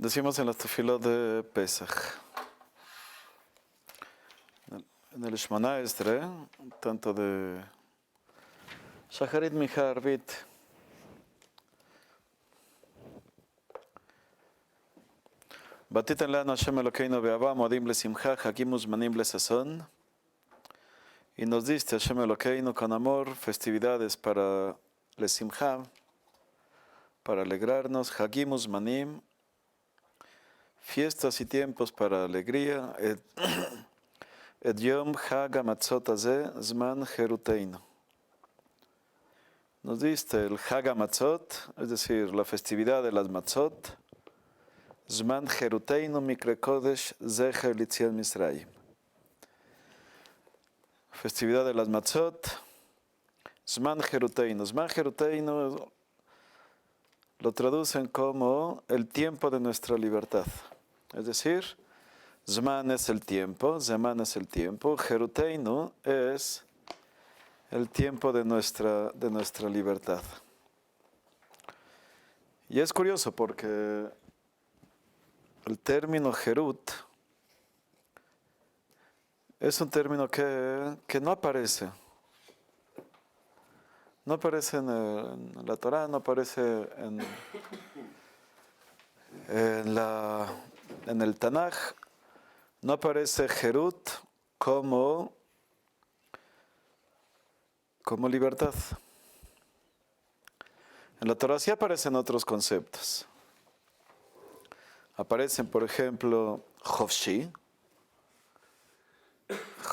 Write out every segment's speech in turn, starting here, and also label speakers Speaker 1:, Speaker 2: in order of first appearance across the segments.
Speaker 1: Decimos en las tefilot de Pesach, en el Shemona Estre, tanto de Shacharit, Mincha, Arvit, Batiten lanu Hashem Elokeinu be'ava, modim lesimcha, hakim uzmanim lesazon. Y nos diste Hashem Elokeinu con amor, festividades para lesimcha, para alegrarnos, hakim uzmanim, fiestas y tiempos para alegría. Et Yom Chag HaMatzot Hazeh Zman Jeruteinu. Nos diste el Chag HaMatzot, es decir, la festividad de las Matzot, Zman Jeruteinu Mikre Kodesh Zecher Litziat Misraim. Festividad de las Matzot, Zman Jeruteinu. Zman Jeruteinu lo traducen como el tiempo de nuestra libertad. Es decir, Zman es el tiempo, Zeman es el tiempo, Jeruteinu es el tiempo de nuestra libertad. Y es curioso porque el término Jerut es un término que no aparece. No aparece en la Torá, no aparece en el Tanaj. No aparece Jerut como libertad. En la Torá sí aparecen otros conceptos. Aparecen, por ejemplo, Chofshi.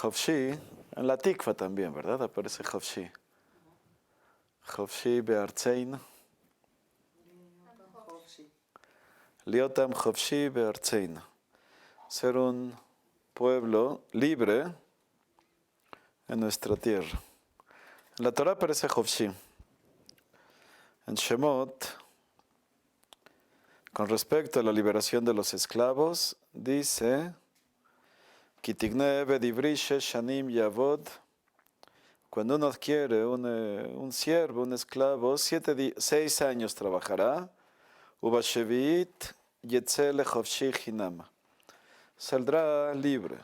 Speaker 1: Chofshi, en la Tikva también, ¿verdad? Aparece Chofshi. Chofshi be'artzeinu. Liotam Chofshi be'artzeinu. Ser un pueblo libre en nuestra tierra. En la Torá aparece Chofshi. En Shemot, con respecto a la liberación de los esclavos, dice: Kitigne bedivri shanim yavod. Cuando uno adquiere un siervo, un esclavo, 6 años trabajará. Ubashevit yetze lechofshi chinama. Saldrá libre.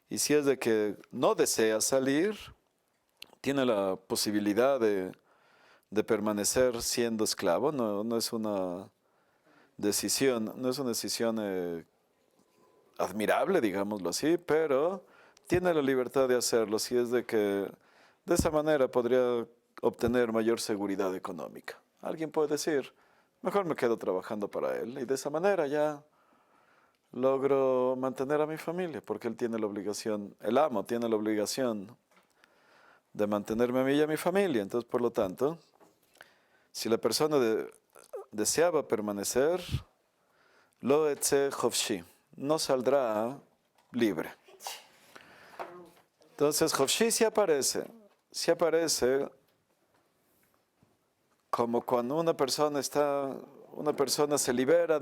Speaker 1: Y si es de que no desea salir, tiene la posibilidad de permanecer siendo esclavo. No es una decisión, admirable, digámoslo así, pero tiene la libertad de hacerlo. Si es de que de esa manera podría obtener mayor seguridad económica. Alguien puede decir: mejor me quedo trabajando para él, y de esa manera ya logro mantener a mi familia, porque él tiene la obligación, el amo tiene la obligación de mantenerme a mí y a mi familia. Entonces, por lo tanto, si la persona deseaba permanecer, lo etze chofshi, no saldrá libre. Entonces, chofshi sí aparece como cuando una persona se libera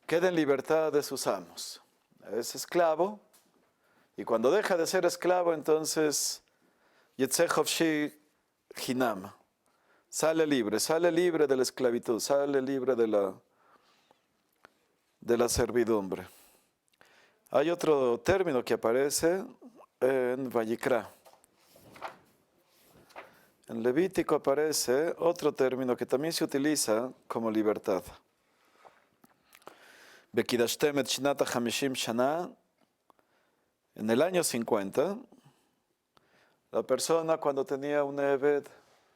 Speaker 1: queda en libertad de sus amos. Es esclavo, y cuando deja de ser esclavo, entonces yetze chofshi hinam, sale libre de la esclavitud, sale libre de la servidumbre. Hay otro término que aparece en Vayikra. En Levítico aparece otro término que también se utiliza como libertad. Bekidashtem et shnata hamishim shana. En el año 50, la persona, cuando tenía un eved,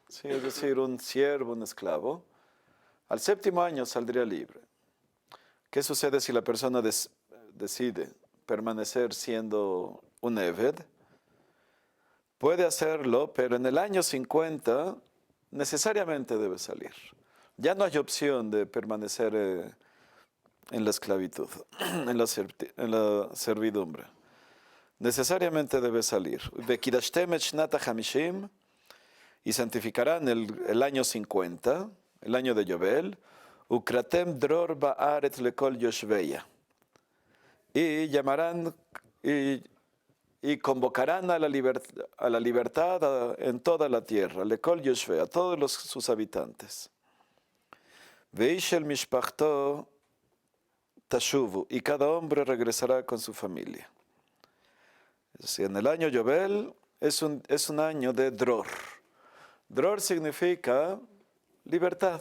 Speaker 1: sí, es decir, un siervo, un esclavo, al 7º año saldría libre. ¿Qué sucede si la persona decide permanecer siendo un eved? Puede hacerlo, pero en el año 50 necesariamente debe salir. Ya no hay opción de permanecer en la esclavitud, en la servidumbre. Necesariamente debe salir. Bekidashtem et shnata hamishim, y santificarán el año 50, el año de Yobel. Ukratem dror ba'aret lekol yoshveya. Y llamarán y convocarán a la libertad en toda la tierra, lekol yoshveya, a todos sus habitantes. Veishel mishpachto tashuvu, y cada hombre regresará con su familia. Es decir, en el año Yobel es un año de dror. Dror significa libertad.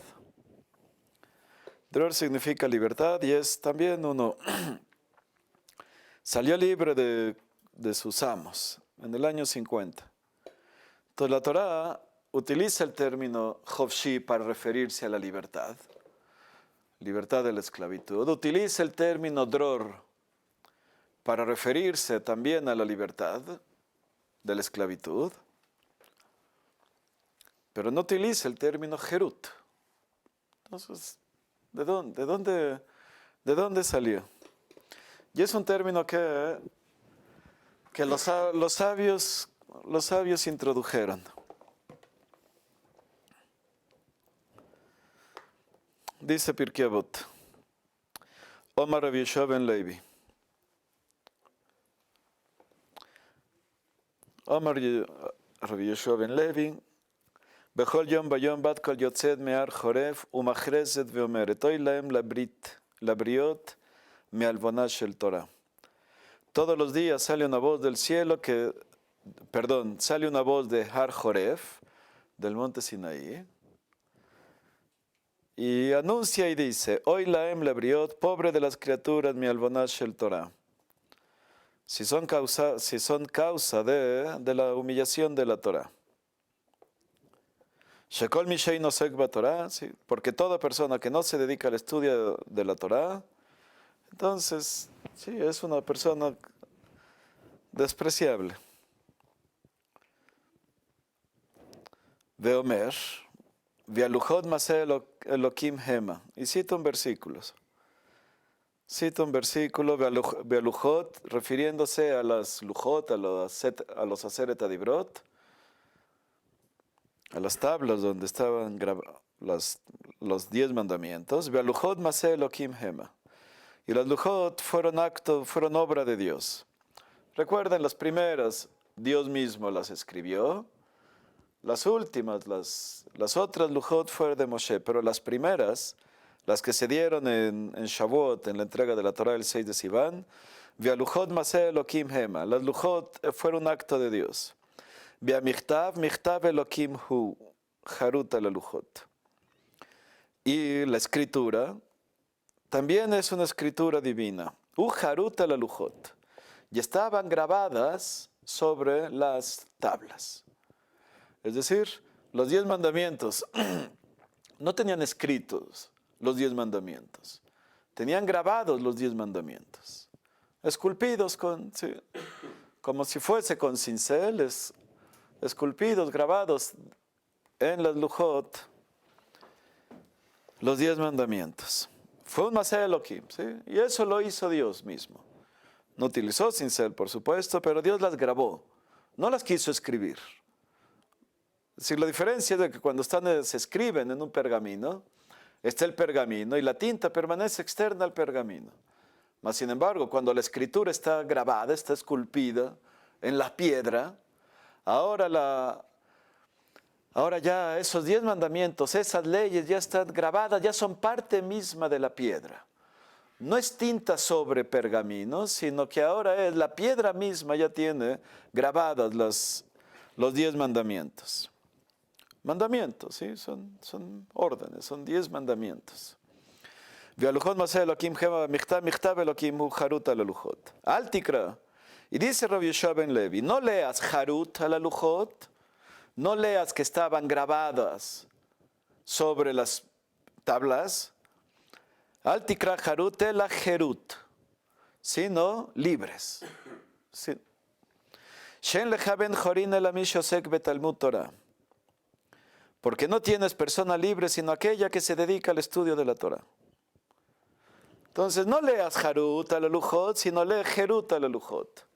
Speaker 1: Dror significa libertad y es también uno salió libre de sus amos en el año 50. Entonces la Torá utiliza el término Hovshi para referirse a la libertad de la esclavitud. Utiliza el término Dror para referirse también a la libertad de la esclavitud. Pero no utiliza el término Jerut. Entonces, ¿de dónde salió? Y es un término que los sabios introdujeron. Dice Pirkei Avot, Omar Rabbi Yehoshua ben Levi. Omar Rabbi Yehoshua ben Levi, Bechol yom bayom bat kol yotzed me'ar choref umachrezet ve'omeret oy lahem labriot me'alvona shel Torah. Todos los días sale una voz del cielo sale una voz de Har Joref, del monte Sinaí, y anuncia y dice, Oy lahem labriot, pobre de las criaturas me'alvona shel Torah. Si son causa de la humillación de la Torah. Shekol mishei nosek b'Torah, porque toda persona que no se dedica al estudio de la Torah, entonces, sí, es una persona despreciable. Veomer, Vialuchot maseh Elokim hema. Y cita un versículo. Vialuchot, refiriéndose a las lujot, a los aseret adibrot, a las tablas donde estaban los 10 mandamientos. Vialuchot maseh Elokim hema. Y las lujot fueron obra de Dios. Recuerden, las primeras, Dios mismo las escribió. Las últimas, las otras lujot fueron de Moshe, pero las primeras, las que se dieron en Shavuot, en la entrega de la Torah el 6 de Sivan, Vialujot maseh Elokim hema. Las lujot fueron un acto de Dios. Viamichtav Elokim hu, Harut ala lujot. Y la escritura también es una escritura divina. Harut ala lujot. Y estaban grabadas sobre las tablas. Es decir, los 10 mandamientos no tenían escritos los 10 mandamientos. Tenían grabados los 10 mandamientos. Esculpidos como si fuese con cincel, esculpidos, grabados en las lujot, los 10 mandamientos. Fue un maseh Elohim, ¿sí? Y eso lo hizo Dios mismo. No utilizó cincel, por supuesto, pero Dios las grabó. No las quiso escribir. Es decir, la diferencia es de que cuando se escriben en un pergamino, está el pergamino y la tinta permanece externa al pergamino. Mas, sin embargo, cuando la escritura está grabada, está esculpida en la piedra, ahora ya esos 10 mandamientos, esas leyes ya están grabadas, ya son parte misma de la piedra. No es tinta sobre pergamino, sino que ahora la piedra misma ya tiene grabadas los 10 mandamientos. Mandamientos, ¿sí? Son órdenes, son 10 mandamientos. Vialuchot maseh Elokim hema michtav Elokim hu Harut ala lujot. Al tikra. Y dice Rabbi Yehoshua ben Levi, no leas Harut ala lujot, no leas que estaban grabadas sobre las tablas. Al tikra Harut ela Jerut, sino libres. Shen lecha ben chorin ela mi shosek betalmud Torah. Porque no tienes persona libre, sino aquella que se dedica al estudio de la Torah. Entonces, no leas Harut ala lujot, sino lee Jerut ala lujot.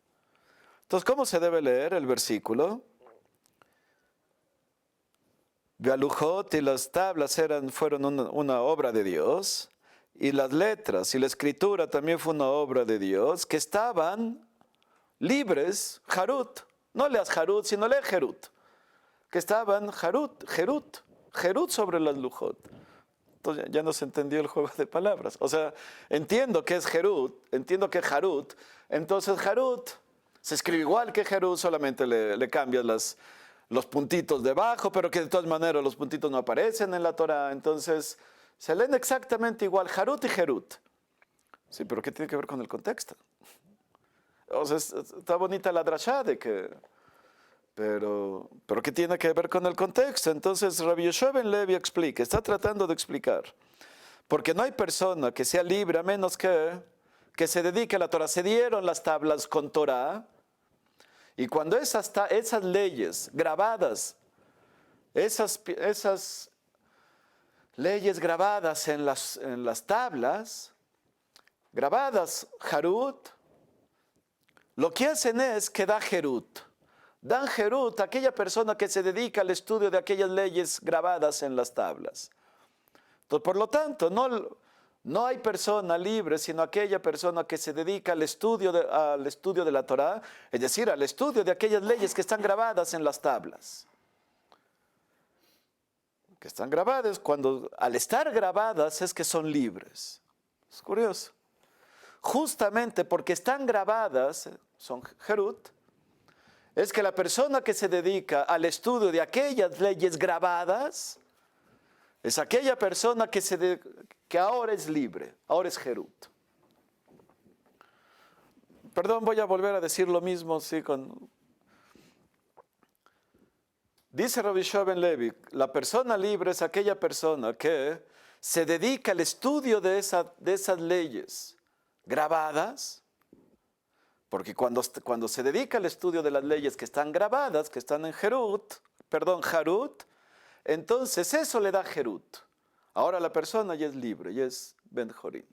Speaker 1: Entonces, ¿cómo se debe leer el versículo? Vialujot y las tablas fueron una obra de Dios, y las letras y la escritura también fue una obra de Dios, que estaban libres, Harut. No leas Harut, sino lee Jerut. Que estaban Jerut sobre las lujot. Entonces ya no se entendió el juego de palabras. O sea, entiendo que es Herut, entiendo que es Harut. Entonces Harut se escribe igual que Herut, solamente le cambias los puntitos debajo, pero que de todas maneras los puntitos no aparecen en la Torah. Entonces se leen exactamente igual Harut y Herut. Sí, pero ¿qué tiene que ver con el contexto? O sea, está bonita la drashá de que... Pero ¿qué tiene que ver con el contexto? Entonces Rabbi Yoshua ben Levi explica, está tratando de explicar. Porque no hay persona que sea libre a menos que se dedique a la Torah. Se dieron las tablas con Torah. Y cuando esas leyes grabadas, esas leyes grabadas en las tablas, grabadas Harut, lo que hacen es que da Herut. Dan Herut a aquella persona que se dedica al estudio de aquellas leyes grabadas en las tablas. Entonces, por lo tanto, no hay persona libre, sino aquella persona que se dedica al estudio de la Torah, es decir, al estudio de aquellas leyes que están grabadas en las tablas. Que están grabadas, al estar grabadas es que son libres. Es curioso. Justamente porque están grabadas, son Herut, es que la persona que se dedica al estudio de aquellas leyes grabadas es aquella persona que ahora es libre, ahora es Herut. Perdón, voy a volver a decir lo mismo. Sí, Dice Rabbi Yoshua ben Levi, la persona libre es aquella persona que se dedica al estudio de esas leyes grabadas. Porque cuando se dedica al estudio de las leyes que están grabadas, que están en Harut, entonces eso le da Herut. Ahora la persona ya es libre, ya es Ben Jorín.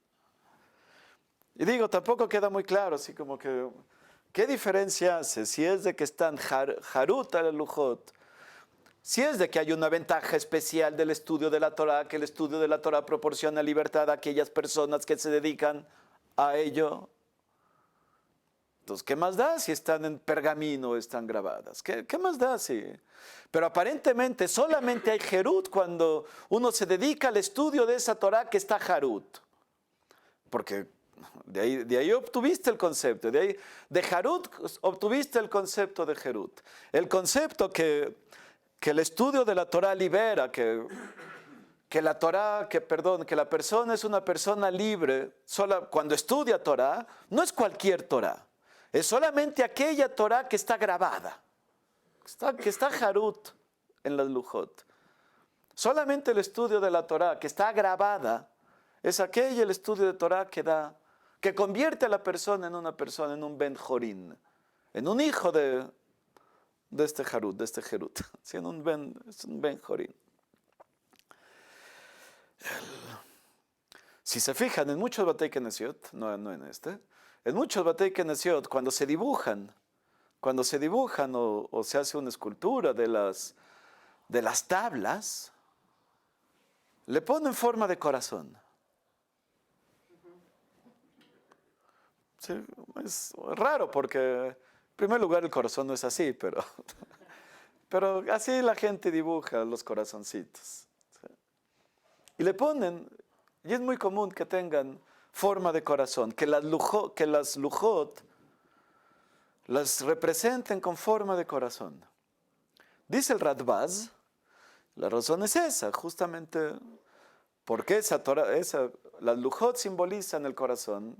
Speaker 1: Y digo, tampoco queda muy claro, así como que, ¿qué diferencia hace si es de que están Harut al Lujot? Si es de que hay una ventaja especial del estudio de la Torah, que el estudio de la Torah proporciona libertad a aquellas personas que se dedican a ello. Entonces, ¿qué más da si están en pergamino o están grabadas? ¿Qué más da si? Pero aparentemente solamente hay Herut cuando uno se dedica al estudio de esa Torah que está Harut. Porque de ahí obtuviste el concepto, de Harut obtuviste el concepto de Herut. El concepto que el estudio de la Torah libera, que la persona es una persona libre, cuando estudia Torah, no es cualquier Torah. Es solamente aquella Torah que está grabada, que está Harut en las Lujot. Solamente el estudio de la Torah que está grabada es el estudio de Torah que convierte a la persona, en un Ben Jorín, en un hijo de este Harut, de este Herut, es un Ben Jorín. Si se fijan, en muchos Batei Kenesiot, no en este, en muchos Batei Kenesiot, cuando se dibujan o se hace una escultura de las tablas, le ponen forma de corazón. Sí, es raro porque, en primer lugar, el corazón no es así, pero así la gente dibuja los corazoncitos. ¿Sí? Y le ponen, y es muy común que tengan forma de corazón, que las lujot las representen con forma de corazón. Dice el Radbaz, la razón es esa, justamente porque las lujot simbolizan el corazón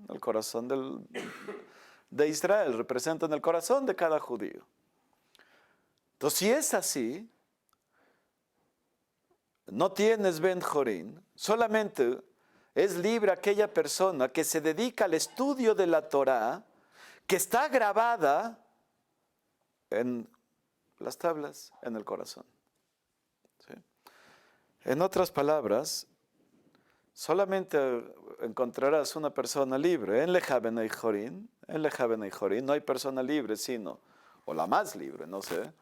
Speaker 1: de Israel, representan el corazón de cada judío. Entonces, si es así, no tienes Ben Jorín, solamente es libre aquella persona que se dedica al estudio de la Torah, que está grabada en las tablas, en el corazón. ¿Sí? En otras palabras, solamente encontrarás una persona libre en Leja Benei Jorín, no hay persona libre sino, o la más libre, no sé,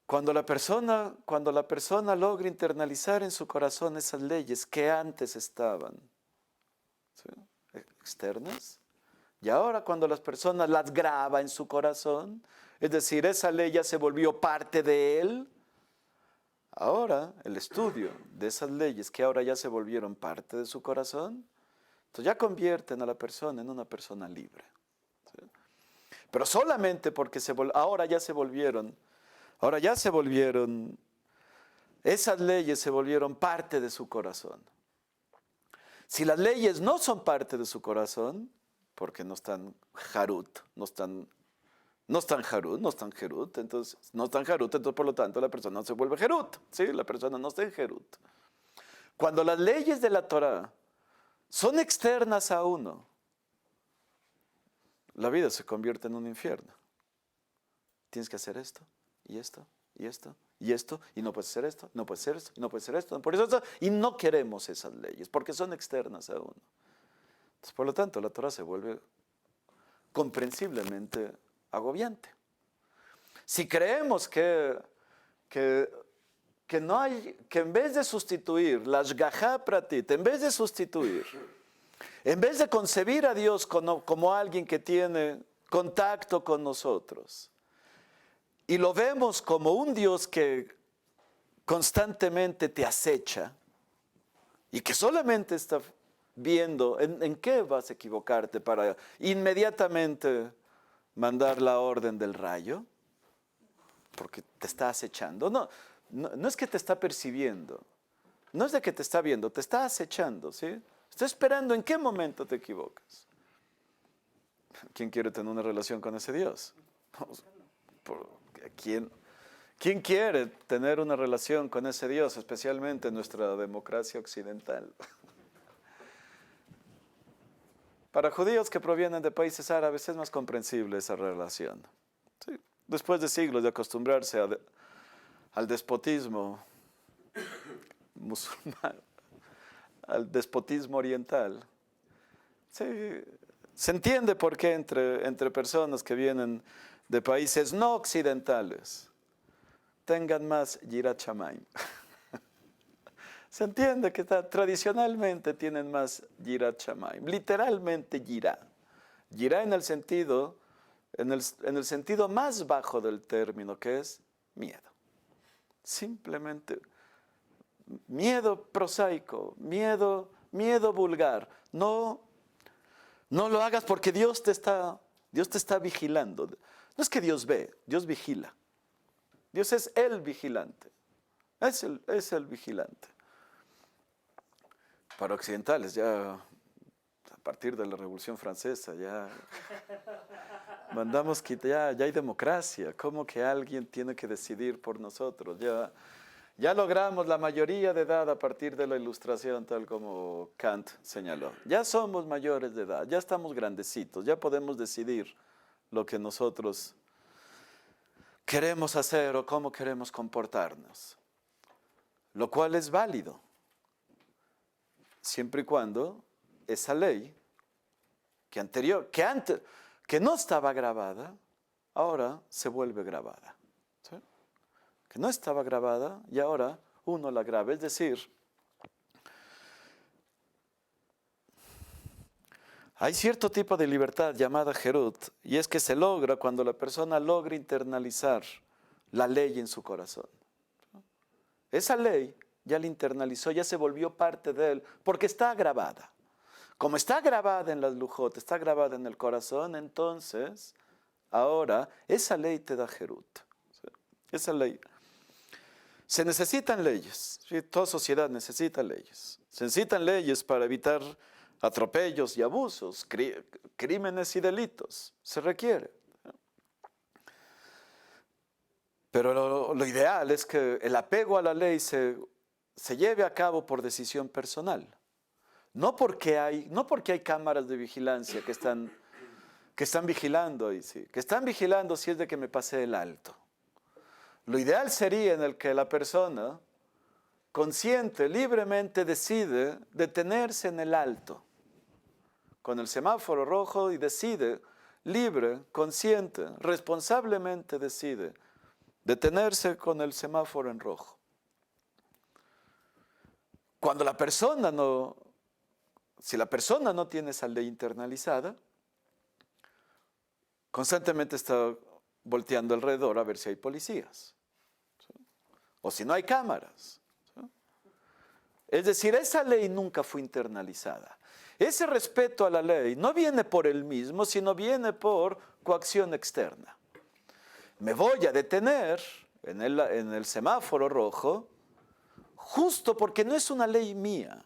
Speaker 1: cuando la persona logra internalizar en su corazón esas leyes que antes estaban, ¿sí?, externas, y ahora cuando las personas las graba en su corazón, es decir, esa ley ya se volvió parte de él, Ahora, el estudio de esas leyes que ahora ya se volvieron parte de su corazón, entonces ya convierten a la persona en una persona libre. ¿Sí? Pero solamente porque ahora ya se volvieron, esas leyes se volvieron parte de su corazón. Si las leyes no son parte de su corazón, porque no están harut, no están harut, no están jerut, entonces por lo tanto la persona no se vuelve jerut, ¿sí? La persona no está en jerut. Cuando las leyes de la Torah son externas a uno, la vida se convierte en un infierno. Tienes que hacer esto, y esto, y esto, y esto, y no puedes hacer esto, no puedes hacer esto, y no puedes hacer esto, por eso esto, y no queremos esas leyes, porque son externas a uno. Entonces, por lo tanto, la Torah se vuelve comprensiblemente agobiante. Si creemos que no hay, que en vez de sustituir la Ashgajá Pratit, en vez de concebir a Dios como alguien que tiene contacto con nosotros, y lo vemos como un Dios que constantemente te acecha y que solamente está viendo en qué vas a equivocarte para inmediatamente mandar la orden del rayo, porque te está acechando. No es que te está percibiendo, no es de que te está viendo, te está acechando, ¿sí? Está esperando en qué momento te equivocas. ¿Quién quiere tener una relación con ese Dios? ¿Quién quiere tener una relación con ese Dios, especialmente en nuestra democracia occidental? Para judíos que provienen de países árabes es más comprensible esa relación. ¿Sí? Después de siglos de acostumbrarse al despotismo musulmán, al despotismo oriental, sí, se entiende por qué entre personas que vienen de países no occidentales tengan más yirat shamayim. Se entiende que tradicionalmente tienen más yirat shamayim, literalmente yirá. Yirá en el sentido más bajo del término, que es miedo. Simplemente miedo prosaico, miedo vulgar. No lo hagas porque Dios te está vigilando. No es que Dios ve, Dios vigila. Dios es el vigilante. Es el vigilante. Para occidentales, ya a partir de la Revolución Francesa, ya mandamos que ya hay democracia. ¿Cómo que alguien tiene que decidir por nosotros? Ya logramos la mayoría de edad a partir de la Ilustración, tal como Kant señaló. Ya somos mayores de edad, ya estamos grandecitos, ya podemos decidir lo que nosotros queremos hacer o cómo queremos comportarnos. Lo cual es válido, siempre y cuando esa ley que no estaba grabada, ahora se vuelve grabada. ¿Sí? Que no estaba grabada y ahora uno la graba. Es decir, hay cierto tipo de libertad llamada Jerut, y es que se logra cuando la persona logra internalizar la ley en su corazón. Esa ley ya la internalizó, ya se volvió parte de él, porque está grabada. Como está grabada en las lujot, está grabada en el corazón, entonces, ahora, esa ley te da Jerut. Esa ley. Se necesitan leyes, ¿sí? Toda sociedad necesita leyes. Se necesitan leyes para evitar atropellos y abusos, crímenes y delitos. Se requiere. Pero lo ideal es que el apego a la ley se lleve a cabo por decisión personal. No porque hay cámaras de vigilancia que están vigilando, sí, que están vigilando si es de que me pasé el alto. Lo ideal sería en el que la persona consciente, libremente decide detenerse en el alto, con el semáforo rojo, y decide, libre, consciente, responsablemente decide detenerse con el semáforo en rojo. Si la persona no tiene esa ley internalizada, constantemente está volteando alrededor a ver si hay policías. ¿Sí? o si no hay cámaras. Es decir, esa ley nunca fue internalizada. Ese respeto a la ley no viene por él mismo, sino viene por coacción externa. Me voy a detener en el semáforo rojo justo porque no es una ley mía.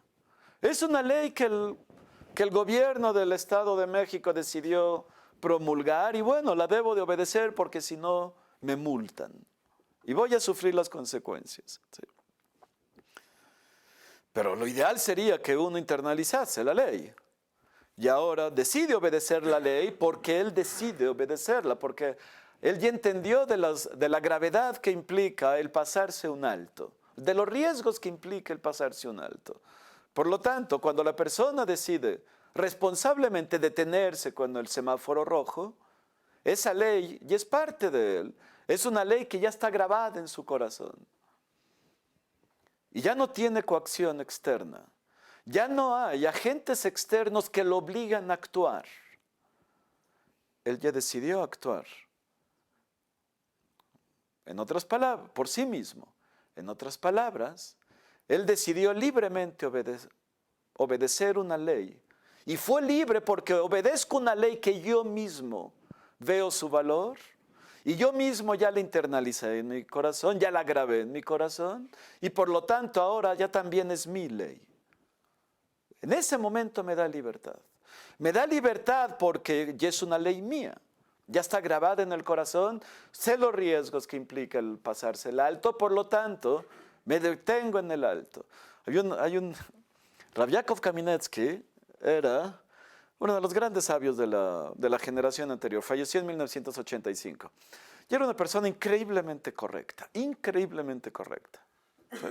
Speaker 1: Es una ley que el gobierno del Estado de México decidió promulgar y bueno, la debo de obedecer porque si no me multan y voy a sufrir las consecuencias. ¿Sí? Pero lo ideal sería que uno internalizase la ley. Y ahora decide obedecer la ley porque él decide obedecerla, porque él ya entendió de la gravedad que implica el pasarse un alto, de los riesgos que implica el pasarse un alto. Por lo tanto, cuando la persona decide responsablemente detenerse cuando el semáforo rojo, esa ley ya es parte de él. Es una ley que ya está grabada en su corazón. Y ya no tiene coacción externa. Ya no hay agentes externos que lo obligan a actuar. Él ya decidió actuar. En otras palabras, por sí mismo. En otras palabras, él decidió libremente obedecer una ley. Y fue libre porque obedezco una ley que yo mismo veo su valor. Y yo mismo ya la internalicé en mi corazón, ya la grabé en mi corazón. Y por lo tanto ahora ya también es mi ley. En ese momento me da libertad. Me da libertad porque ya es una ley mía. Ya está grabada en el corazón. Sé los riesgos que implica el pasarse el alto. Por lo tanto, me detengo en el alto. Rav Yaakov Kaminetsky era uno de los grandes sabios de la generación anterior. Falleció en 1985. Y era una persona increíblemente correcta. Increíblemente correcta. ¿Sí?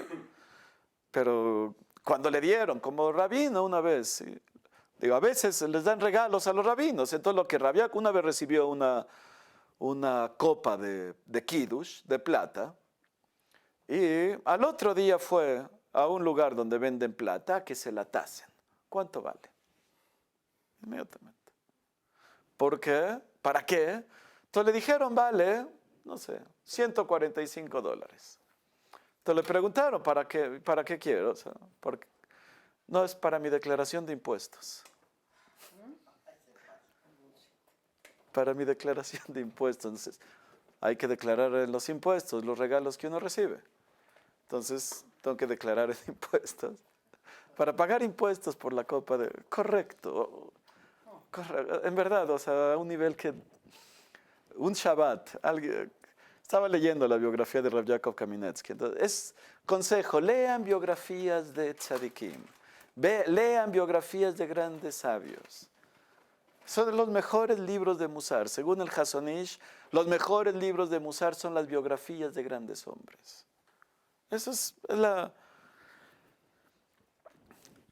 Speaker 1: Pero cuando le dieron como rabino una vez, ¿sí? Digo, a veces les dan regalos a los rabinos. Entonces lo que Rav Yaakov una vez recibió una copa de kiddush, de plata, y al otro día fue a un lugar donde venden plata a que se la tasen. ¿Cuánto vale? Inmediatamente. ¿Por qué? ¿Para qué? Entonces le dijeron, vale, no sé, $145. Entonces le preguntaron, ¿para qué quiero? O sea, no es para mi declaración de impuestos. Para mi declaración de impuestos. Entonces, hay que declarar en los impuestos los regalos que uno recibe. Entonces, tengo que declarar en impuestos. Para pagar impuestos por la copa de... Correcto. En verdad, o sea, a un nivel que... Un Shabbat, estaba leyendo la biografía de Rav Yaakov Kaminetsky. Entonces, es consejo, lean biografías de tzadikim. Lean biografías de grandes sabios. Son los mejores libros de Musar. Según el Hasonish, los mejores libros de Musar son las biografías de grandes hombres. Eso es la...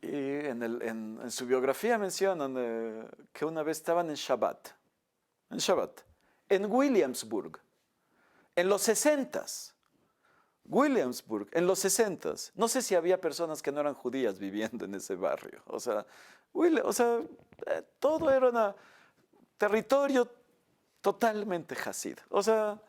Speaker 1: Y en su biografía mencionan que una vez estaban en Shabbat, en Williamsburg, en los 60s. Williamsburg, en los 60s. No sé si había personas que no eran judías viviendo en ese barrio. O sea, todo era un territorio totalmente hasid. O sea,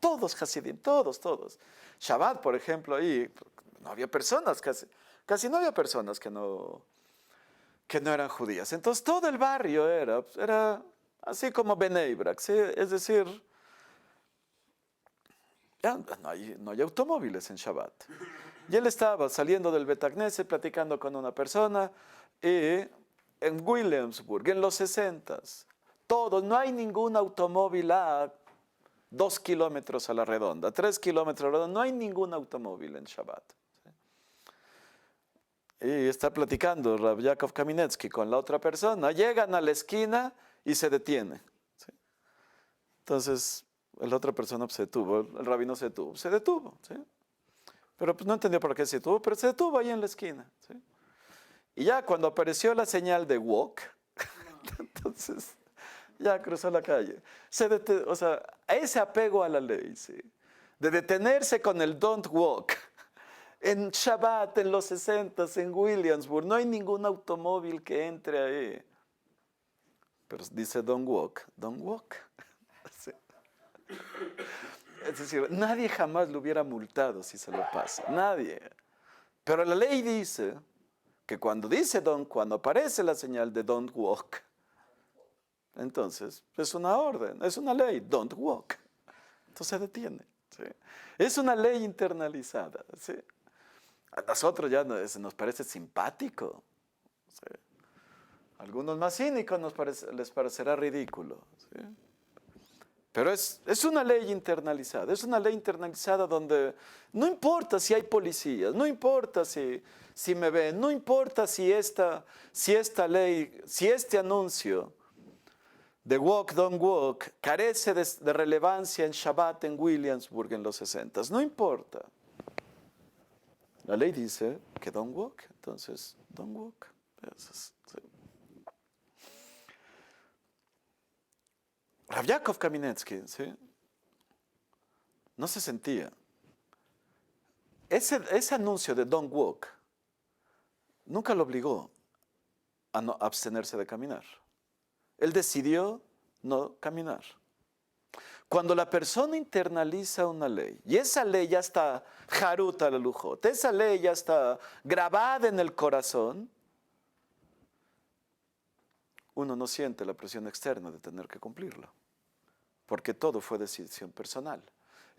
Speaker 1: todos hasidim, todos. Shabbat, por ejemplo, ahí no había personas, casi no había personas que no eran judías. Entonces todo el barrio era así como Bnei Brak, ¿sí? Es decir, ya no hay automóviles en Shabbat. Y él estaba saliendo del Bet Knesset platicando con una persona y en Williamsburg, en los 60s, no hay ningún automóvil a 2 kilómetros a la redonda, 3 kilómetros a la redonda, no hay ningún automóvil en Shabbat. ¿Sí? Y está platicando Rav Yaakov Kaminetsky con la otra persona, llegan a la esquina y se detiene. ¿Sí? Entonces, la otra persona se detuvo, el rabino se detuvo. ¿Sí? Pero pues, no entendió por qué se detuvo, pero se detuvo ahí en la esquina. ¿Sí? Y ya cuando apareció la señal de walk, entonces ya cruzó la calle. O sea, ese apego a la ley, ¿sí? De detenerse con el don't walk. En Shabbat, en los 60s, en Williamsburg, no hay ningún automóvil que entre ahí. Pero dice don't walk. ¿Sí? Es decir, nadie jamás lo hubiera multado si se lo pasa. Nadie. Pero la ley dice que cuando aparece la señal de don't walk, entonces es una orden, es una ley, don't walk. Entonces se detiene. ¿Sí? Es una ley internalizada. ¿Sí? A nosotros ya nos parece simpático. ¿Sí? A algunos más cínicos les parecerá ridículo. ¿Sí? Pero es una ley internalizada donde no importa si hay policías, no importa si me ven, no importa si esta ley, si este anuncio de walk, don't walk, carece de relevancia en Shabbat en Williamsburg en los 60. No importa. La ley dice que don't walk, entonces don't walk. Sí. Rav Yaakov Kamenetsky, ¿sí? No se sentía. Ese anuncio de don't walk nunca lo obligó a no abstenerse de caminar. Él decidió no caminar. Cuando la persona internaliza una ley, y esa ley ya está jaruta la lujot, esa ley ya está grabada en el corazón, uno no siente la presión externa de tener que cumplirla, porque todo fue decisión personal.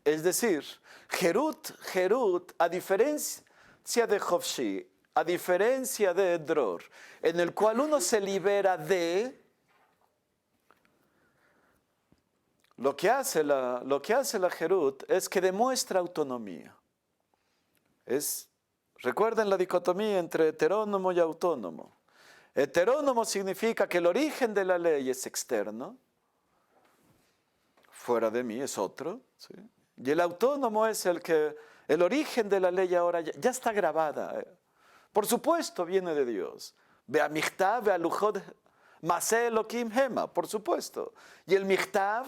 Speaker 1: Es decir, Jerut, a diferencia de Hofshi, a diferencia de Dror, en el cual uno se libera de lo que hace la Jerut es que demuestra autonomía. Recuerden la dicotomía entre heterónomo y autónomo. Heterónomo significa que el origen de la ley es externo, fuera de mí es otro, ¿sí? Y el autónomo es el origen de la ley ahora ya está grabada. Por supuesto viene de Dios. Ve a Michtav, ve a Lujot, Maseh Elohim Hema, por supuesto. Y el Michtav,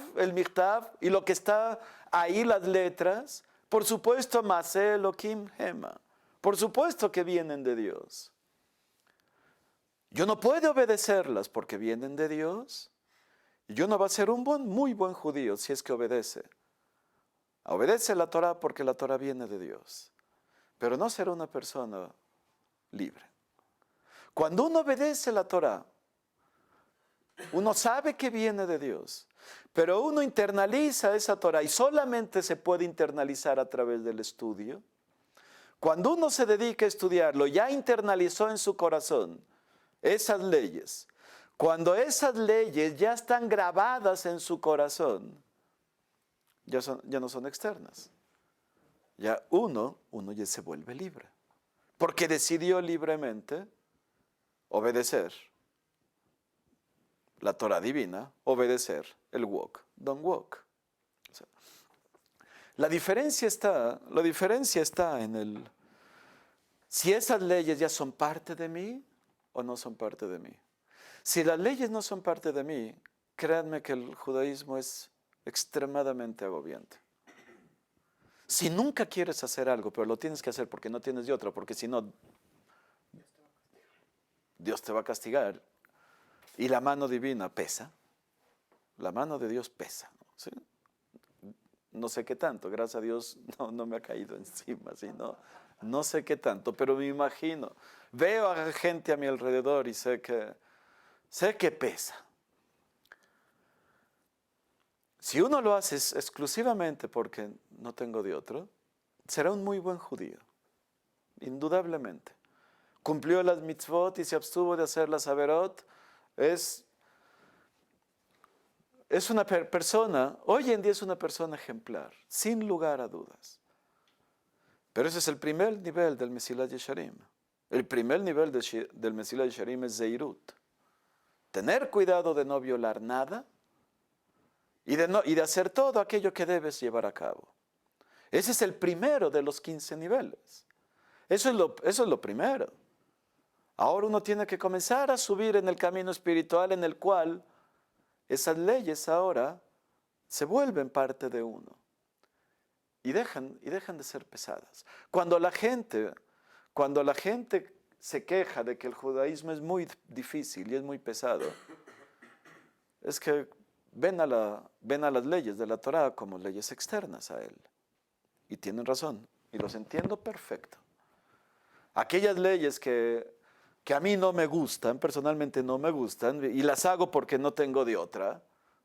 Speaker 1: y lo que está ahí, las letras, por supuesto, Maseh Elohim Hema. Por supuesto que vienen de Dios. Yo no puedo obedecerlas porque vienen de Dios. Y yo no va a ser un muy buen judío si es que obedece. Obedece la Torah porque la Torah viene de Dios. Pero no será una persona libre. Cuando uno obedece la Torah, uno sabe que viene de Dios, pero uno internaliza esa Torah y solamente se puede internalizar a través del estudio. Cuando uno se dedica a estudiarlo, ya internalizó en su corazón esas leyes. Cuando esas leyes ya están grabadas en su corazón, ya no son externas. Ya uno ya se vuelve libre, porque decidió libremente obedecer la Torah divina, obedecer el walk, don't walk. O sea, la diferencia está en si esas leyes ya son parte de mí o no son parte de mí. Si las leyes no son parte de mí, créanme que el judaísmo es extremadamente agobiante. Si nunca quieres hacer algo, pero lo tienes que hacer porque no tienes de otra, porque si no, Dios te va a castigar. Y la mano divina pesa. La mano de Dios pesa. ¿Sí? No sé qué tanto, gracias a Dios no me ha caído encima. ¿Sí? No sé qué tanto, pero me imagino. Veo a gente a mi alrededor y sé que pesa. Si uno lo hace exclusivamente porque no tengo de otro, será un muy buen judío, indudablemente. Cumplió las mitzvot y se abstuvo de hacer las averot. Es una persona, hoy en día es una persona ejemplar, sin lugar a dudas. Pero ese es el primer nivel del Mesilat Yesharim. El primer nivel del Mesilat Yesharim es Zeirut. Tener cuidado de no violar nada y de hacer todo aquello que debes llevar a cabo. Ese es el primero de los 15 niveles. Eso es lo primero. Ahora uno tiene que comenzar a subir en el camino espiritual en el cual esas leyes ahora se vuelven parte de uno y dejan de ser pesadas. Cuando la gente se queja de que el judaísmo es muy difícil y es muy pesado, es que ven a las leyes de la Torá como leyes externas a él. Y tienen razón, y los entiendo perfecto. Aquellas leyes que a mí no me gustan, personalmente no me gustan, y las hago porque no tengo de otra,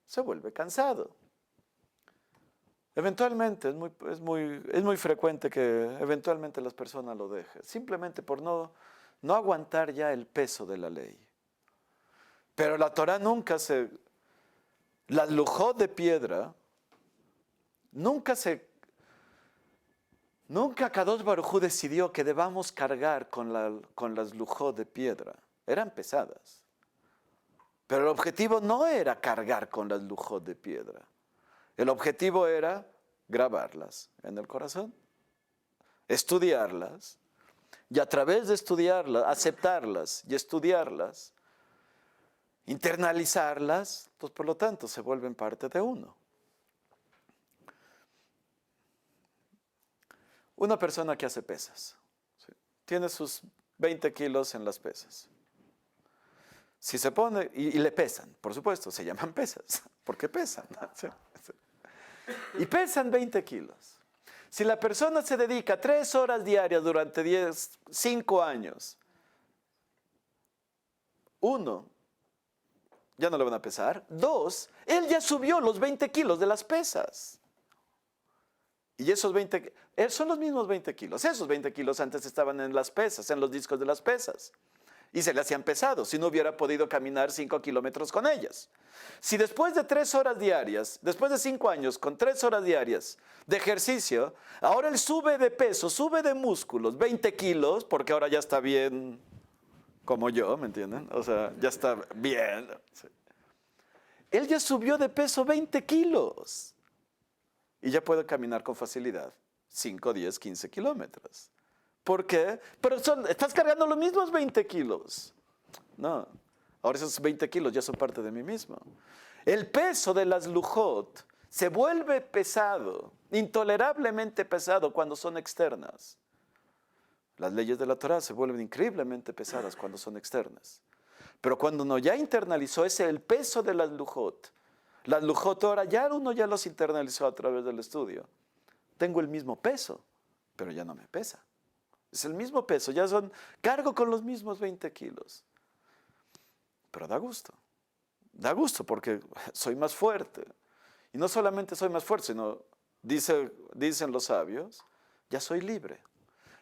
Speaker 1: se vuelve cansado. Eventualmente, es muy frecuente que eventualmente las personas lo dejen, simplemente por no aguantar ya el peso de la ley. Pero la Torá las lujot de piedra, nunca Kadosh Baruj Hu decidió que debamos cargar con las lujot de piedra. Eran pesadas. Pero el objetivo no era cargar con las lujot de piedra. El objetivo era grabarlas en el corazón, estudiarlas, y a través de estudiarlas, aceptarlas y estudiarlas, internalizarlas, pues por lo tanto se vuelven parte de uno. Una persona que hace pesas, ¿sí? Tiene sus 20 kilos en las pesas. Si se pone, y le pesan, por supuesto, se llaman pesas, porque pesan. ¿Sí? Y pesan 20 kilos. Si la persona se dedica 3 horas diarias durante 5 años, 1, ya no le van a pesar. 2, él ya subió los 20 kilos de las pesas. Y esos 20, son los mismos 20 kilos. Esos 20 kilos antes estaban en las pesas, en los discos de las pesas. Y se le hacían pesados si no hubiera podido caminar 5 kilómetros con ellas. Si después de 3 horas diarias, después de 5 años, con 3 horas diarias de ejercicio, ahora él sube de peso, sube de músculos, 20 kilos, porque ahora ya está bien como yo, ¿me entienden? O sea, ya está bien. Sí. Él ya subió de peso 20 kilos. Y ya puede caminar con facilidad 5, 10, 15 kilómetros. ¿Por qué? Pero estás cargando los mismos 20 kilos. No, ahora esos 20 kilos ya son parte de mí mismo. El peso de las lujot se vuelve pesado, intolerablemente pesado cuando son externas. Las leyes de la Torá se vuelven increíblemente pesadas cuando son externas. Pero cuando uno ya internalizó el peso de las lujot ahora uno ya los internalizó a través del estudio. Tengo el mismo peso, pero ya no me pesa. Es el mismo peso, cargo con los mismos 20 kilos. Pero da gusto porque soy más fuerte. Y no solamente soy más fuerte, sino, dicen los sabios, ya soy libre.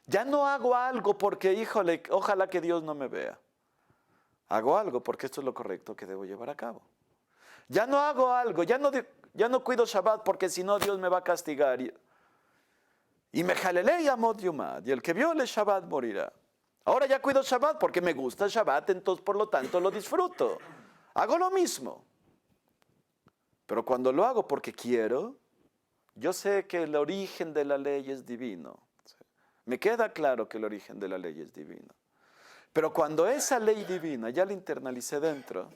Speaker 1: Ya no hago algo porque, híjole, ojalá que Dios no me vea. Hago algo porque esto es lo correcto que debo llevar a cabo. Ya no hago algo, ya no cuido Shabbat porque si no Dios me va a castigar. Y me jalelei amot yomad, y el que viole Shabbat morirá. Ahora ya cuido Shabbat porque me gusta Shabbat, entonces por lo tanto lo disfruto. Hago lo mismo. Pero cuando lo hago porque quiero, yo sé que el origen de la ley es divino. Me queda claro que el origen de la ley es divino. Pero cuando esa ley divina ya la internalicé dentro,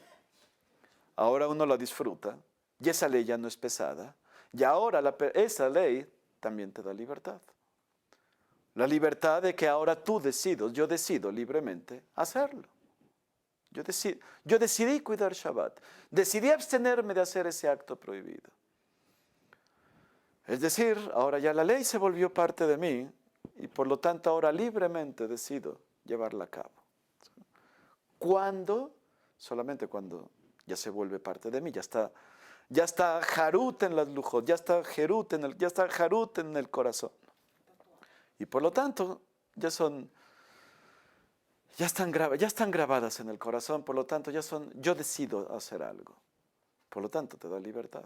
Speaker 1: ahora uno la disfruta y esa ley ya no es pesada. Y ahora esa ley también te da libertad. La libertad de que ahora yo decido libremente hacerlo. Yo decidí cuidar Shabbat. Decidí abstenerme de hacer ese acto prohibido. Es decir, ahora ya la ley se volvió parte de mí y por lo tanto ahora libremente decido llevarla a cabo. ¿Cuándo? Solamente cuando ya se vuelve parte de mí, ya está Harut en las lujos, ya está Harut en el corazón. Y por lo tanto, ya están grabadas en el corazón, por lo tanto, yo decido hacer algo. Por lo tanto, te da libertad.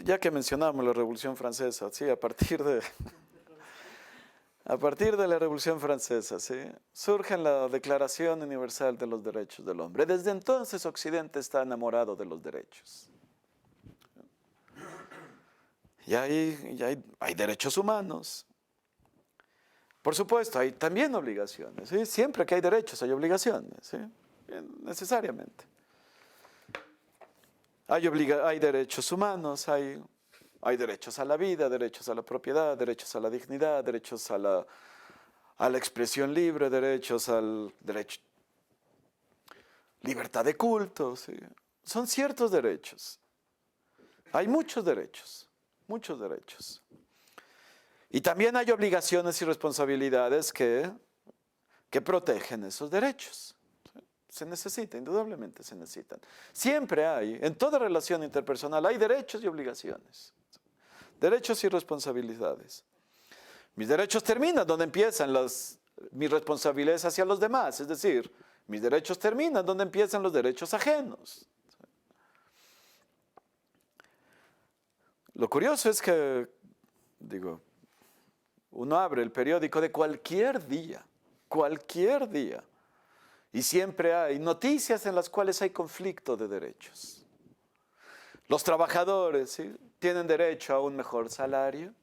Speaker 1: Ya que mencionamos la Revolución Francesa, sí, a partir de la Revolución Francesa, ¿sí? Surge la Declaración Universal de los Derechos del Hombre. Desde entonces Occidente está enamorado de los derechos. Y hay derechos humanos. Por supuesto, hay también obligaciones. ¿Sí? Siempre que hay derechos hay obligaciones, ¿sí? Necesariamente. Hay derechos humanos, hay derechos a la vida, derechos a la propiedad, derechos a la dignidad, derechos a a la expresión libre, derechos al derecho, libertad de culto, ¿sí? Son ciertos derechos. Hay muchos derechos, muchos derechos. Y también hay obligaciones y responsabilidades que protegen esos derechos. Se necesita, indudablemente se necesitan. Siempre hay, en toda relación interpersonal, hay derechos y obligaciones. Derechos y responsabilidades. Mis derechos terminan donde empiezan mis responsabilidades hacia los demás. Es decir, mis derechos terminan donde empiezan los derechos ajenos. Lo curioso es que, uno abre el periódico de cualquier día, y siempre hay noticias en las cuales hay conflicto de derechos. Los trabajadores, ¿sí?, tienen derecho a un mejor salario.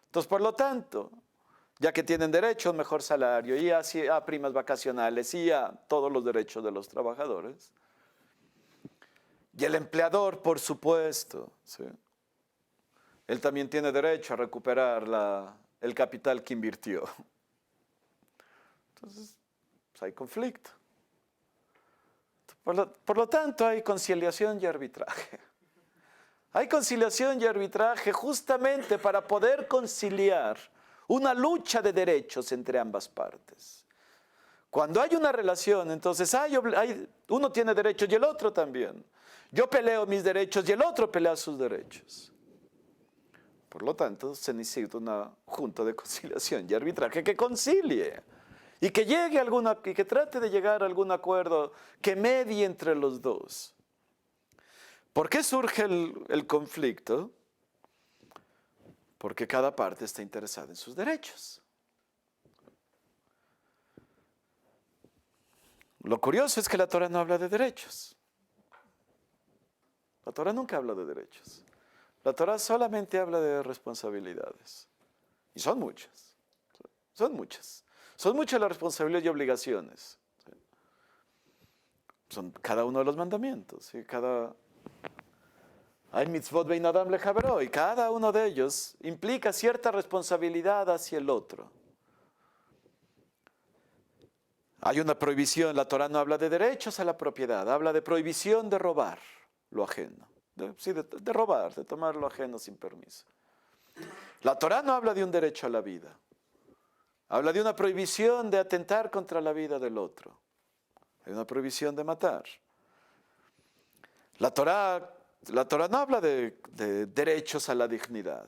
Speaker 1: Entonces, por lo tanto, ya que tienen derecho a un mejor salario y a primas vacacionales y a todos los derechos de los trabajadores, y el empleador, por supuesto, ¿sí?, él también tiene derecho a recuperar el capital que invirtió. Entonces, pues hay conflicto. Por lo tanto, hay conciliación y arbitraje. Hay conciliación y arbitraje justamente para poder conciliar una lucha de derechos entre ambas partes. Cuando hay una relación, entonces uno tiene derechos y el otro también. Yo peleo mis derechos y el otro pelea sus derechos. Por lo tanto, se necesita una junta de conciliación y arbitraje que concilie y que y que trate de llegar a algún acuerdo que medie entre los dos. ¿Por qué surge el conflicto? Porque cada parte está interesada en sus derechos. Lo curioso es que la Torah no habla de derechos. La Torah nunca habla de derechos. La Torah solamente habla de responsabilidades. Y son muchas. Son muchas. Son muchas las responsabilidades y obligaciones. Son cada uno de los mandamientos. ¿Sí? Hay mitzvot bein adam lechavero, y cada uno de ellos implica cierta responsabilidad hacia el otro. Hay una prohibición, la Torah no habla de derechos a la propiedad, habla de prohibición de robar lo ajeno. De robar, de tomar lo ajeno sin permiso. La Torah no habla de un derecho a la vida. Habla de una prohibición de atentar contra la vida del otro. Hay una prohibición de matar. La Torah no habla de derechos a la dignidad.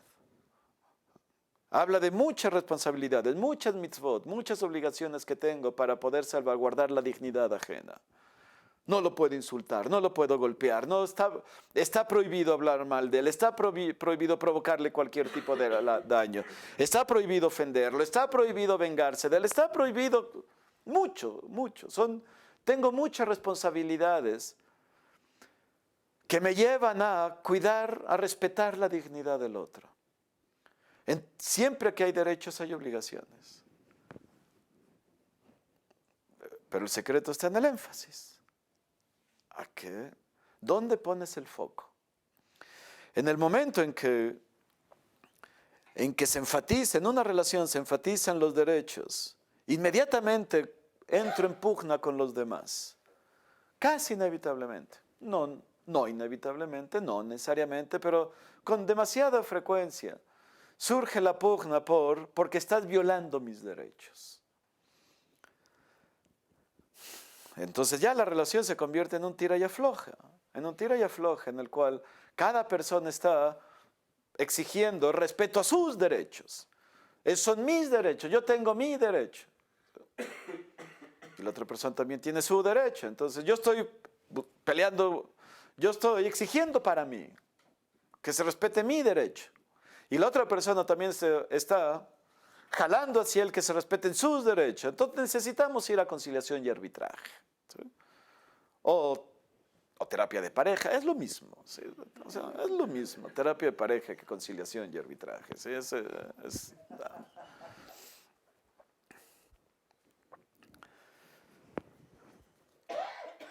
Speaker 1: Habla de muchas responsabilidades, muchas mitzvot, muchas obligaciones que tengo para poder salvaguardar la dignidad ajena. No lo puedo insultar, no lo puedo golpear, está prohibido hablar mal de él, está prohibido provocarle cualquier tipo de daño, está prohibido ofenderlo, está prohibido vengarse de él, está prohibido mucho. Tengo muchas responsabilidades que me llevan a cuidar, a respetar la dignidad del otro. Siempre que hay derechos hay obligaciones. Pero el secreto está en el énfasis. ¿A qué? ¿Dónde pones el foco? En el momento en que se enfatiza, en una relación se enfatizan los derechos, inmediatamente entro en pugna con los demás. Casi inevitablemente. No inevitablemente, no necesariamente, pero con demasiada frecuencia surge la pugna porque estás violando mis derechos. Entonces ya la relación se convierte en un tira y afloja, en el cual cada persona está exigiendo respeto a sus derechos. Esos son mis derechos, yo tengo mi derecho. Y la otra persona también tiene su derecho. Entonces yo estoy peleando, yo estoy exigiendo para mí que se respete mi derecho. Y la otra persona también está jalando hacia él que se respeten sus derechos. Entonces necesitamos ir a conciliación y arbitraje. ¿Sí? O terapia de pareja, es lo mismo. ¿Sí? O sea, es lo mismo, terapia de pareja que conciliación y arbitraje. ¿Sí?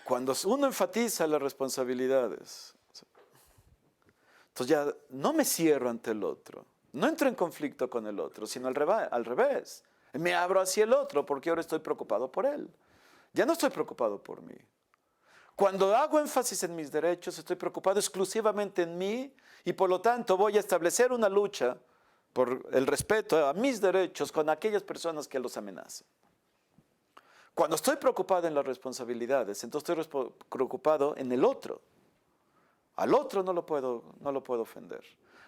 Speaker 1: Cuando uno enfatiza las responsabilidades, entonces ya no me cierro ante el otro, no entro en conflicto con el otro, sino al revés. Me abro hacia el otro porque ahora estoy preocupado por él. Ya no estoy preocupado por mí. Cuando hago énfasis en mis derechos, estoy preocupado exclusivamente en mí y por lo tanto voy a establecer una lucha por el respeto a mis derechos con aquellas personas que los amenazan. Cuando estoy preocupado en las responsabilidades, entonces estoy preocupado en el otro. Al otro no lo puedo ofender.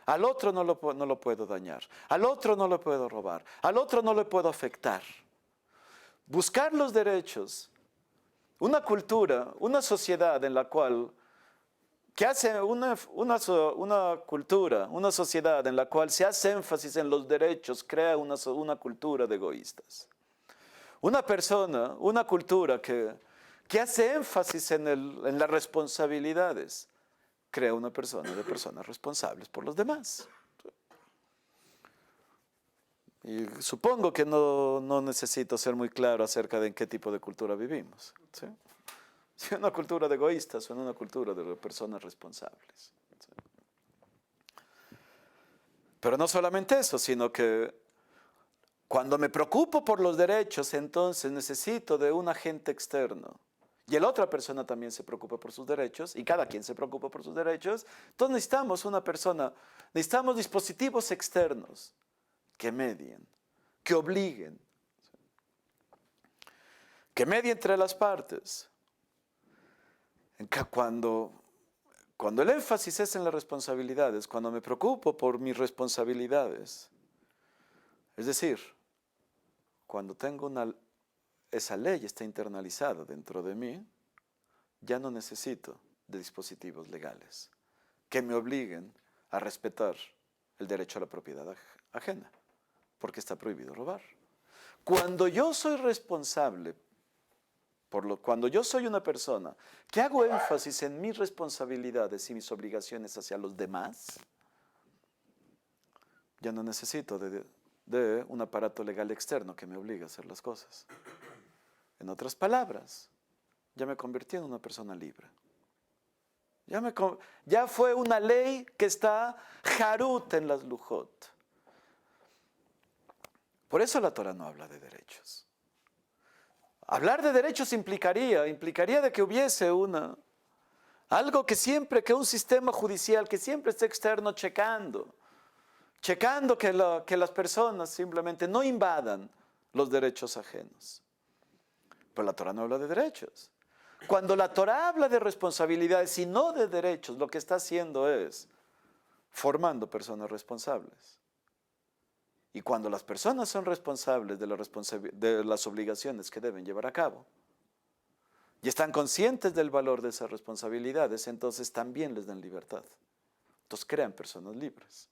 Speaker 1: Al otro no lo puedo dañar. Al otro no lo puedo robar. Al otro no le puedo afectar. Buscar los derechos. Una cultura, una sociedad en la cual, que hace una cultura, una sociedad en la cual se hace énfasis en los derechos, crea una cultura de egoístas. Una persona, una cultura que hace énfasis en las responsabilidades, crea una persona de personas responsables por los demás. Y supongo que no necesito ser muy claro acerca de en qué tipo de cultura vivimos. ¿Sí? Si una cultura de egoístas o una cultura de personas responsables. ¿Sí? Pero no solamente eso, sino que cuando me preocupo por los derechos, entonces necesito de un agente externo. Y la otra persona también se preocupa por sus derechos, y cada quien se preocupa por sus derechos. Entonces necesitamos necesitamos dispositivos externos que medien, que obliguen, que medien entre las partes. Cuando el énfasis es en las responsabilidades, cuando me preocupo por mis responsabilidades, es decir, cuando esa ley está internalizada dentro de mí, ya no necesito de dispositivos legales que me obliguen a respetar el derecho a la propiedad ajena, porque está prohibido robar. Cuando yo soy responsable, cuando yo soy una persona que hago énfasis en mis responsabilidades y mis obligaciones hacia los demás, ya no necesito de un aparato legal externo que me obligue a hacer las cosas. En otras palabras, ya me convertí en una persona libre. Ya fue una ley que está jarut en las lujot. Por eso la Torah no habla de derechos. Hablar de derechos implicaría de que hubiese algo que un sistema judicial que siempre esté externo checando que las personas simplemente no invadan los derechos ajenos. Pero la Torah no habla de derechos. Cuando la Torah habla de responsabilidades y no de derechos, lo que está haciendo es formando personas responsables. Y cuando las personas son responsables de las obligaciones que deben llevar a cabo y están conscientes del valor de esas responsabilidades, entonces también les dan libertad. Entonces crean personas libres.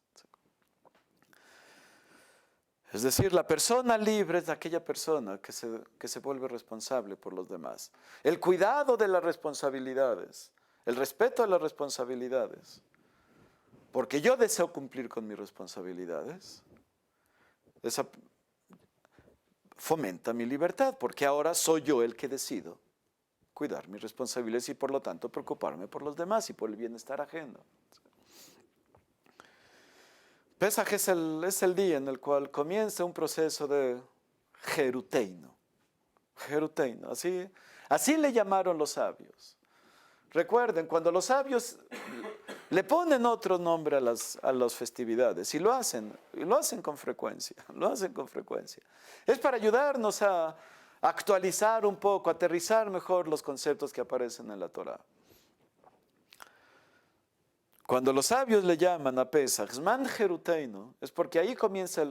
Speaker 1: Es decir, la persona libre es aquella persona que se vuelve responsable por los demás. El cuidado de las responsabilidades, el respeto a las responsabilidades. Porque yo deseo cumplir con mis responsabilidades. Fomenta mi libertad, porque ahora soy yo el que decido cuidar mis responsabilidades y por lo tanto preocuparme por los demás y por el bienestar ajeno. Pesaj es el día en el cual comienza un proceso de jeruteino. Jeruteino, así le llamaron los sabios. Recuerden, cuando los sabios le ponen otro nombre a las festividades, y lo hacen con frecuencia, Es para ayudarnos a actualizar un poco, a aterrizar mejor los conceptos que aparecen en la Torah. Cuando los sabios le llaman a Pesaj, Zman Jeruteino, es porque ahí comienza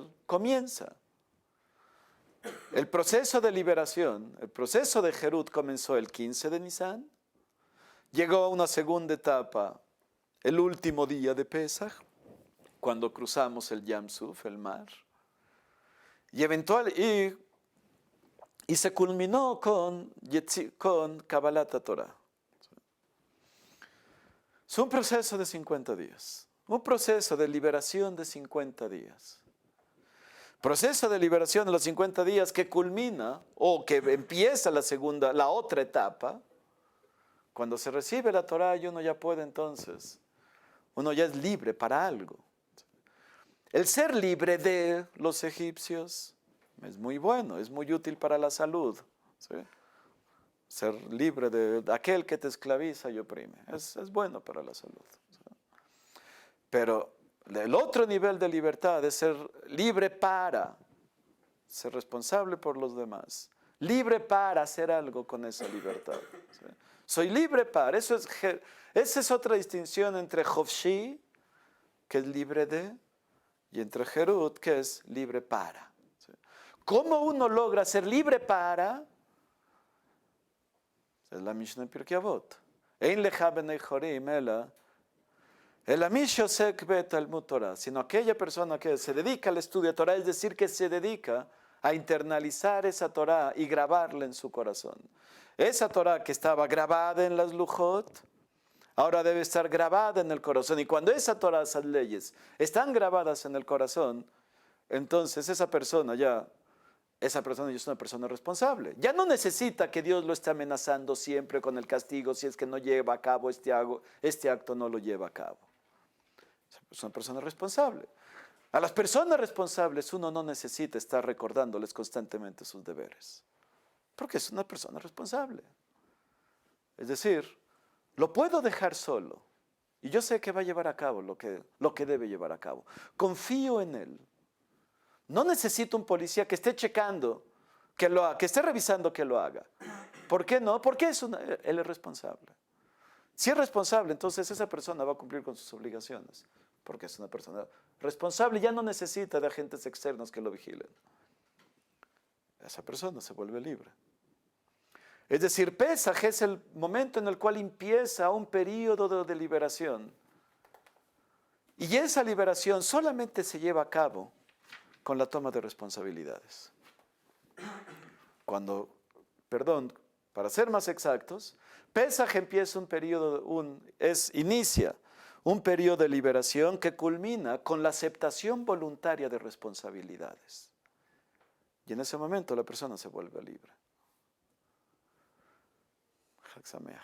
Speaker 1: el proceso de liberación. El proceso de Jerut comenzó el 15 de Nisan, llegó a una segunda etapa el último día de Pesaj, cuando cruzamos el Yam Suf, el mar, y se culminó con Kabbalat Torah. Es un proceso de 50 días, un proceso de liberación de 50 días. Proceso de liberación de los 50 días que culmina o que empieza la otra etapa, cuando se recibe la Torah y uno ya puede entonces, uno ya es libre para algo. El ser libre de los egipcios, es muy bueno, es muy útil para la salud. ¿Sí? Ser libre de aquel que te esclaviza y oprime. Es bueno para la salud. ¿Sí? Pero el otro nivel de libertad es ser libre para ser responsable por los demás. Libre para hacer algo con esa libertad. ¿Sí? Soy libre para. Esa es otra distinción entre Hofshi, que es libre de, y entre Herut, que es libre para. ¿Sí? ¿Cómo uno logra ser libre para? Es la Mishnah en Pirkei Avot. Ein lecha b'nei chorim ela el amish osek betalmud Torah, sino aquella persona que se dedica al estudio de Torah, es decir, que se dedica a internalizar esa Torah y grabarla en su corazón. Esa Torah que estaba grabada en las Lujot, ahora debe estar grabada en el corazón. Y cuando esa Torah, esas leyes, están grabadas en el corazón, entonces esa persona ya es una persona responsable. Ya no necesita que Dios lo esté amenazando siempre con el castigo si es que no lleva a cabo este acto no lo lleva a cabo. Es una persona responsable. A las personas responsables uno no necesita estar recordándoles constantemente sus deberes, porque es una persona responsable. Es decir, lo puedo dejar solo y yo sé que va a llevar a cabo lo que debe llevar a cabo. Confío en él. No necesito un policía que esté checando, que esté revisando que lo haga. ¿Por qué no? Porque él es responsable. Si es responsable, entonces esa persona va a cumplir con sus obligaciones, porque es una persona responsable y ya no necesita de agentes externos que lo vigilen. Esa persona se vuelve libre. Es decir, Pesaj es el momento en el cual empieza un periodo de liberación. Y esa liberación solamente se lleva a cabo con la toma de responsabilidades. Para ser más exactos, Pesaj empieza inicia un periodo de liberación que culmina con la aceptación voluntaria de responsabilidades. Y en ese momento la persona se vuelve libre. Chag Sameach.